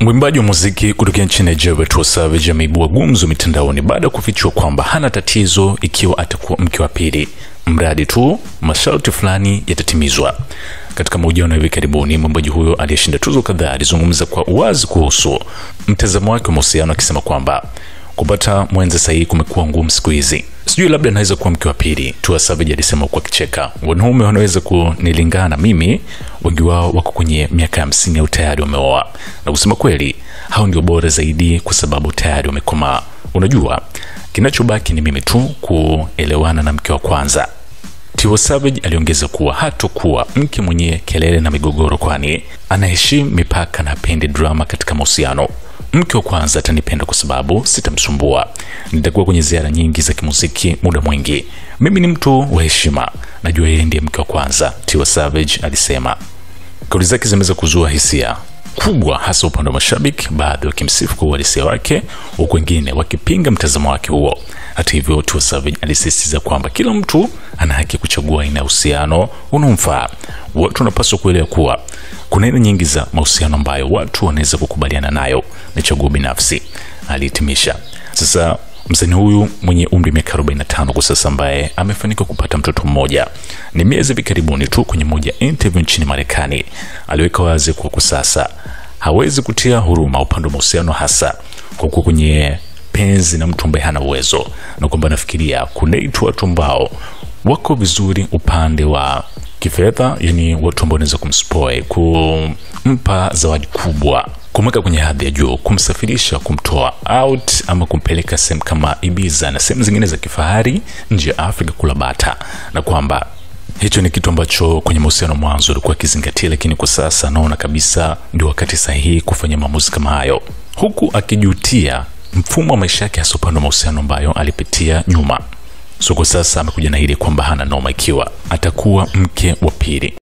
Mwimbaji wa muziki kutoka nchini Nigeria Tiwa Savage ameibua gumzo mitandaoni baada ya kufichua kwamba hana tatizo ikiwa atakuwa mke wa pili, mradi tu masharti fulani yatatimizwa. Katika mahojiano hivi karibuni, mwimbaji huyo aliyeshinda tuzo kadhaa alizungumza kwa uwazi kuhusu mtazamo wake wa mahusiano, akisema kwamba kupata mwenza sahihi kumekuwa ngumu siku hizi. Sijui labda naweza kuwa mke wa pili, Tiwa Savage alisema kwa kicheka. Wanaume wanaweza kunilingana mimi, wengi wao wako kwenye miaka 50 au tayari wameoa. Na kusema kweli, hao ndio bora zaidi kwa sababu tayari wamekomaa. Unajua, kinachobaki ni mimi tu kuelewana na mke wa kwanza. Tiwa Savage aliongeza kuwa hatakuwa mke mwenye kelele na migogoro, kwani anaheshimu mipaka na hapendi drama katika mahusiano. Mke wa kwanza atanipenda kwa sababu sitamsumbua. Nitakuwa kwenye ziara nyingi za kimuziki muda mwingi. Mimi ni mtu wa heshima. Najua yeye ndiye mke wa kwanza, Tiwa Savage alisema. Kauli zake zimeweza kuzua hisia kubwa, hasa upande wa mashabiki, baadhi wakimsifu kwa uhalisia wake, huku wengine wakipinga mtazamo wake huo. Hata hivyo, Tiwa Savage alisisitiza kwamba kila mtu ana haki kuchagua aina ya uhusiano unaomfaa. Watu wanapaswa kuelewa kuwa kuna aina nyingi za mahusiano ambayo watu wanaweza kukubaliana nayo, ni chaguo binafsi, alihitimisha. Sasa msanii huyu mwenye umri miaka 45 kwa sasa, ambaye amefanikiwa kupata mtoto mmoja, ni miezi hivi karibuni tu kwenye moja interview nchini Marekani aliweka wazi kwa sasa hawezi kutia huruma upande wa mahusiano, hasa kwa kuwa kwenye penzi na mtu ambaye hana uwezo, na kwamba anafikiria kuna watu ambao wako vizuri upande wa kifedha, yani watu ambao wanaweza kumspoil, kumpa zawadi kubwa, kumweka kwenye hadhi ya juu, kumsafirisha, kumtoa out ama kumpeleka sehemu kama Ibiza na sehemu zingine za kifahari nje ya Afrika kula bata, na kwamba hicho ni kitu ambacho kwenye mahusiano mwanzo alikuwa akizingatia, lakini kwa sasa naona kabisa ndio wakati sahihi kufanya maamuzi kama hayo, huku akijutia mfumo wa maisha yake, hasa upande wa mahusiano ambayo alipitia nyuma. So kwa sasa amekuja na hili kwamba hana noma ikiwa atakuwa mke wa pili.